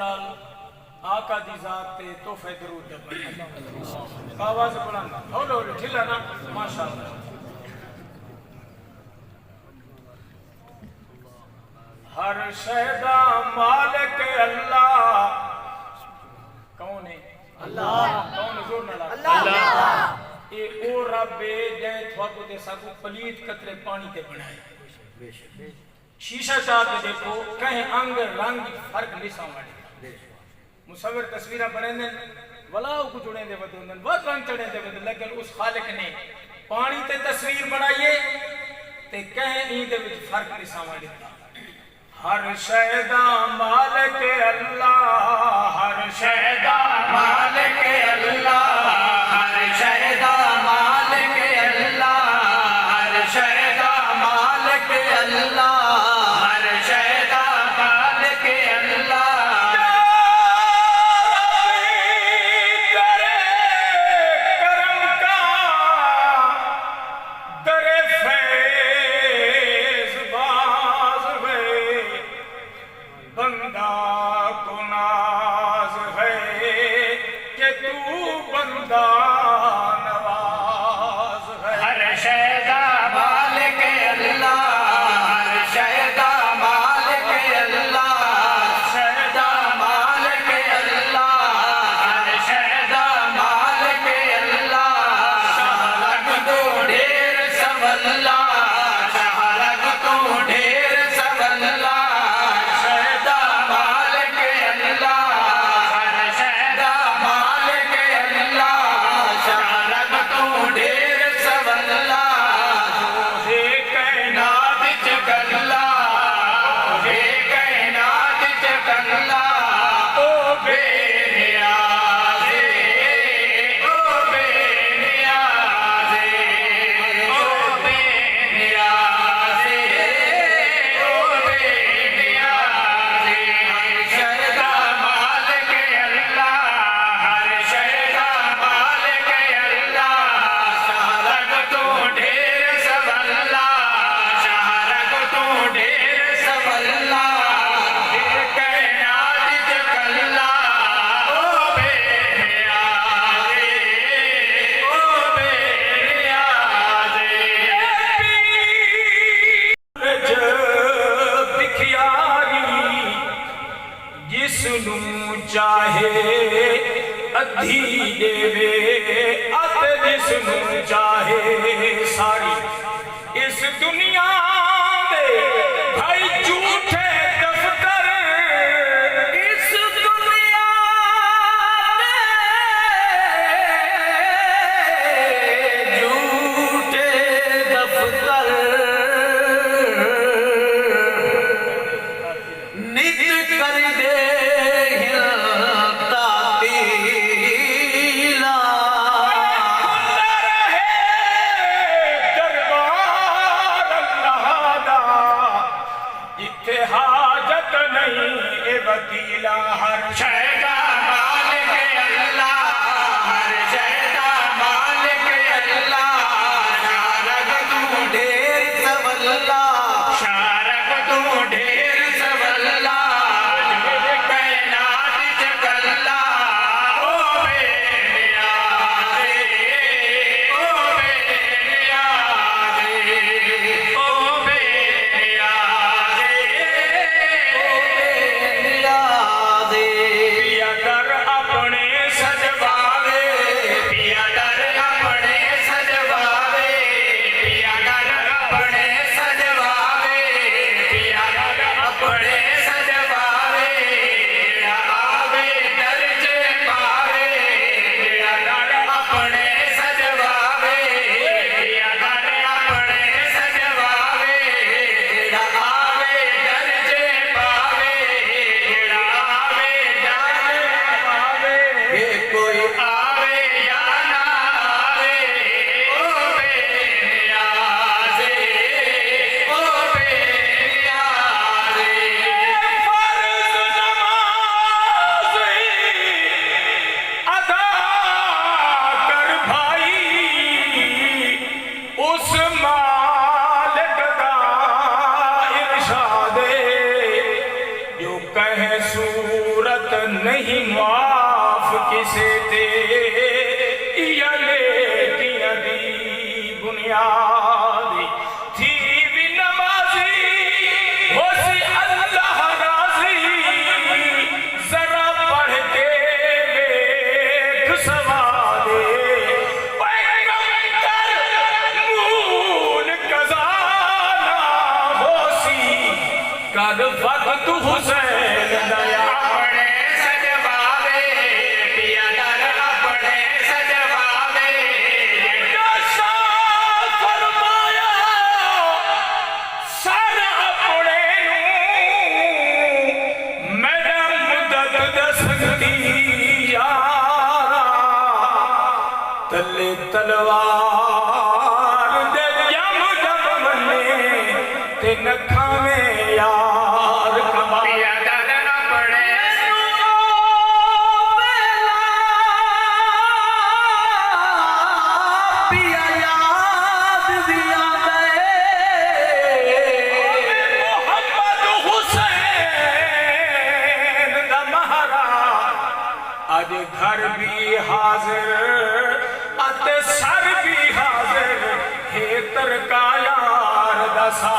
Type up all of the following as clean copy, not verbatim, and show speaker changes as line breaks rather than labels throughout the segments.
नाल आका दी जात ते तोहफे दरूद दे पढ़ आवाज बुलंद हौले हौले ठिला ना माशाअल्लाह हर शैदा मालिक अल्लाह कौन है अल्लाह कौन है जोर ना अल्लाह ये ओ रब है जे थाको ते साकू पलीत कतरे पानी ते बनाए शीशा चाह के देखो कहीं अंग रंग फर्क लिसा वाली मुसव्विर तस्वीरां बने वलाओ को जुड़े दे वदन बहुत रंग चढ़े दे वदन लेकिन उस खालिक ने पानी ते तस्वीर बनाइए ते कहीं ई दे विच फर्क लिसा वाली हर शैदा मालिक अल्लाह हर शैदा मालिक अल्लाह हर शैदा मालिक अल्लाह हर शैदा मालिक अल्लाह हर शैदा मालिक अल्लाह तेरे करम का दरे फैज़ बाज़ है बंदा को नाज है कि तू बंदा नवाज है हर शैदा मालिक अल्लाह हर शैदा मालिक अल्लाह शैदा मालिक अल्लाह हर शैदा मालिक अल्लाह शाहरग तो ढेर सवल्ला शाहरग तो ढेर सवल्ला शैदा मालिक अल्लाह हर शैदा मालिक अल्लाह शाहरग तो ढेर सवल्ला हे कायनात च गल्ला हे कायनात च गल्ला ओ बेनियाज़े ओ बेनियाज़े ओ बेनियाज़े ओ बेनियाज़े हर शैदा मालिक अल्लाह हर शैदा मालिक अल्लाह शाहरग तो ढेर सवल्ला शाहरग तो ढेर सवल्ला हे कायनात च गल्ला ओ बेनियाज़े ओ बेनियाज़े बिखियारी जिसनू चाहे अधी देवे अत जिसनू चाहे सारी इस दुनिया में भाई झूठे दफ्तर इस दुनिया में झूठे दफ्तर नित कर दे हिलता तीला दरबार अल्लाह दा जिथे हाजत नहीं ए वकीला हर शैदा मालिक अल्लाह हर शैदा मालिक अल्लाह शारग तू ढेर सवल्ला शारग तू ढेर सवल्ला कायनात च गल्ला ओ बेनियाज़े ओ बेनियाज़े ओ बेनियाज़े ओ बेनियाज़े पिया दर नहीं माफ किसे ते या नेकियां दी बुनियाद थी भी नमाजी हो सी अल्लाह राजी जरा पढ़ के वेख सवादे कर वक्त हुसैन दया अपने सजवावे पिया दर अपने सजवावे फरमाया सर अपने मेरा मुदत दसती यारा तले तलवार दे जम जम मने ते नखा में यार कमाया दरना पड़े पिया याद दिया मोहम्मद हुसैन दा महारा आज घर भी हाजिर अते सर भी हाजिर हे तरका यार दसा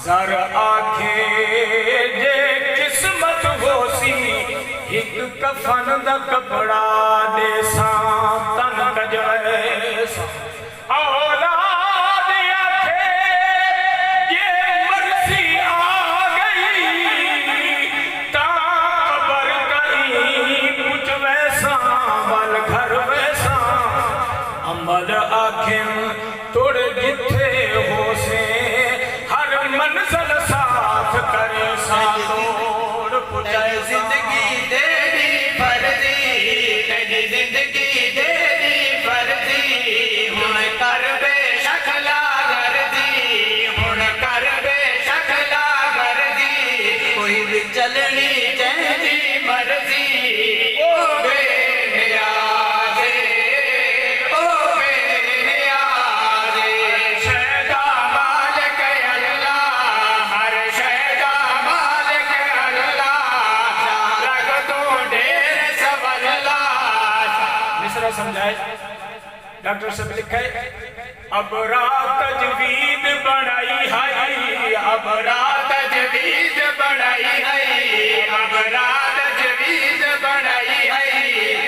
जर आखे जे किस्मत होसी एक कफन दा कपड़ा देसा तन कजैसा औलाद आखे ये मर्जी आ गई ता कबर कहीं कुछ वैसा बल घर वैसा अमल आखे तोड़ जिथे हो से मंजिल साथ करे सातोड़ पुजाए जिंदगी तेरी फर्जी तेरी जिंदगी तेरी फर्जी हुण कर बेशक लागरजी हुण कर बेशक लागरजी कोई भी चलनी चाहिदी मर्जी ओ बेनियाज़े ओ बेनियाज़े शैदा मालिक समझाए डॉक्टर साहब लिखा है अब रात तजवीद बनाई है अब रात तजवीद बनाई है अब रात तजवीद बनाई है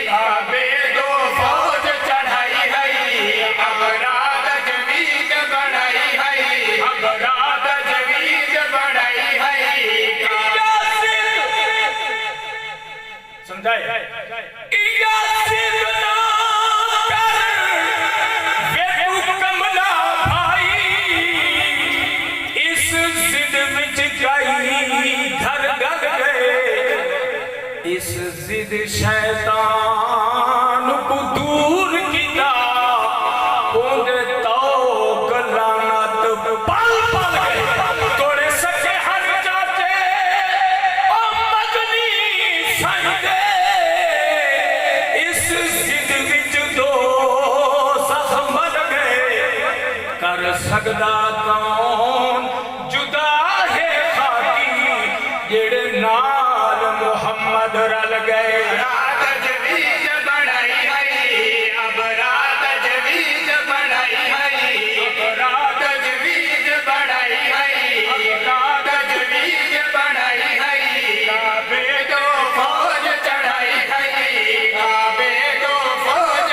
काबे दो फौज चढ़ाई है अब रात तजवीद बनाई है अब रात तजवीद बनाई है समझाए इस जिद शैतान को दूर किया होंगे तो लानत पल पल तोड़े सके हर जाते ओ मदनी संगे इस जिद विच दो सख मर गए कर सकदा कौन जुदा है खाकी जेड़े नाल मोहम्मद रल गए रात तजवीज़ बनाई है अब रात तजवीज़ बनाई है अब रात तजवीज़ बनाई है अब रात तजवीज़ बनाई है काबे दो फौज चढ़ाई है काबे दो फौज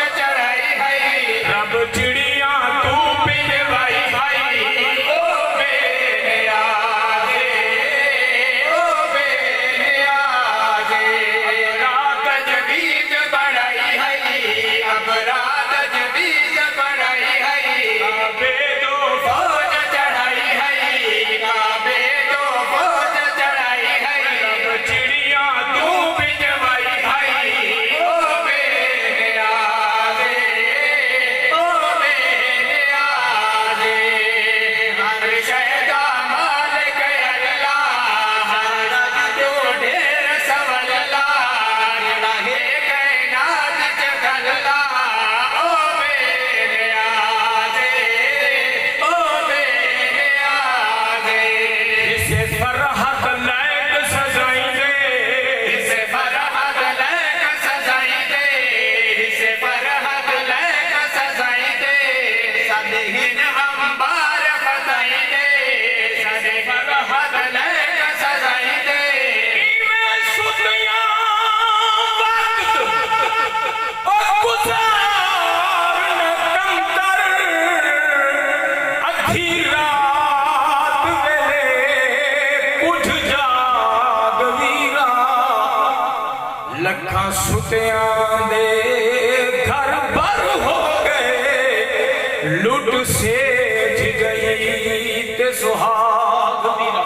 सेज गई ते सुहाग मेरा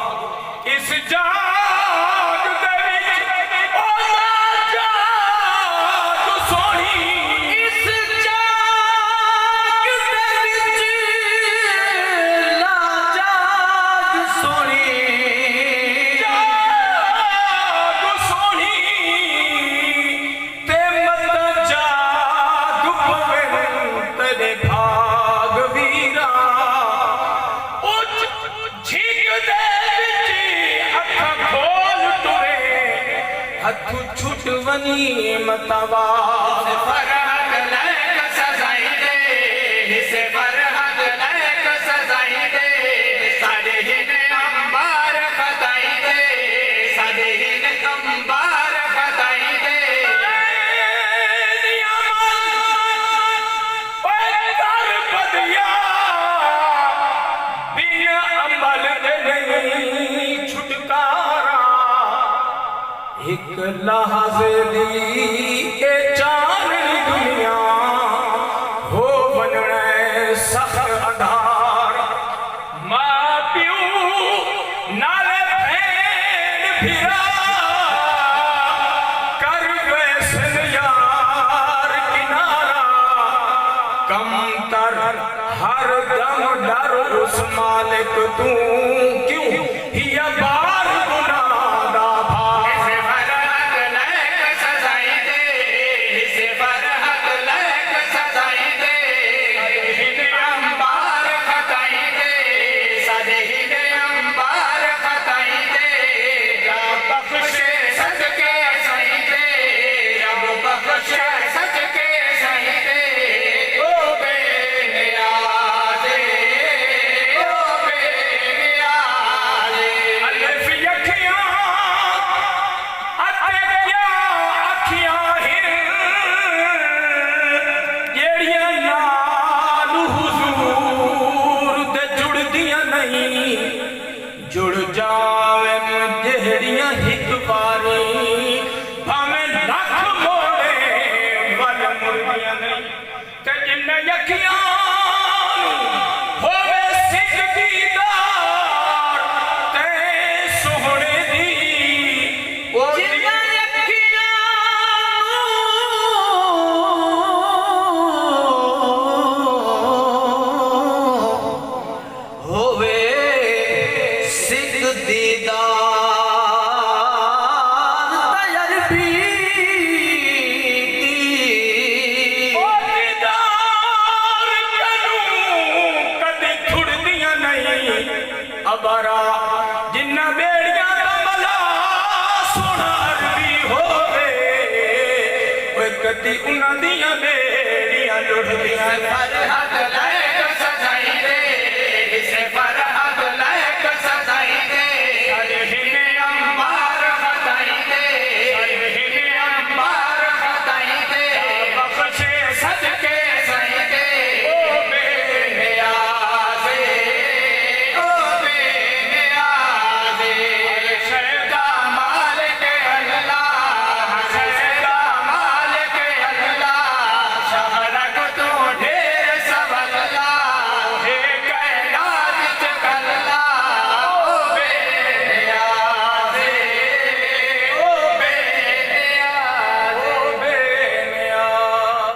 इस जाग दे विच ओ ना जाग सोनी इस जाग दे विच ला जाग सोनी जाग सोनी ते मत जाग पवे तेरे भाग वीरा उच झिक दे विच अखां खोल टुरे हथ छुट वनी मतवा
से फरहद लैक सजाई दे से फरहद लैक सजाई दे साडे हिन अंबार खताई दे साडे हिन अंबार खताई दे
एक लहज़े दी ए चांदनी दुनिया हो बनने सखर अंधार मां प्यू नाले भेड़ फिरा कर वैसन यार किनारा कम तर हर दम डर उस मालिक तू क्यों हिया बार गुनादा भार
से फरहद लैक सजाई दे से फरहद लैक सजाई दे हिन अंबार खताई दे साडे हिन अंबार खताई दे रब बख्शे सदके सही दे रब बख्शे सदके सही दे ओ बेनियाज़े ओ बेनियाज़े
अलिफ यखियां अते क्या अखियां हिन जेड़ियां नाल हुजूर दे जुड़दियां नहीं जुड़ जावे जेड़ियां हिक वारी भावें लख मोड़े वल मुड़दियां नहीं ते जिन्ने यखियां होवे सिख दीदार ते सोहणे दी ओ जिन्ना होवे सिख दीदार तयर भी ओ दीदार करूं कदी थुड़दियां नहीं अबारा जिन्ना बेड़ियां दा मला सोना अरबी होवे ओए कदी उन्हां दियां बेड़ियां लुढ़दियां नहीं।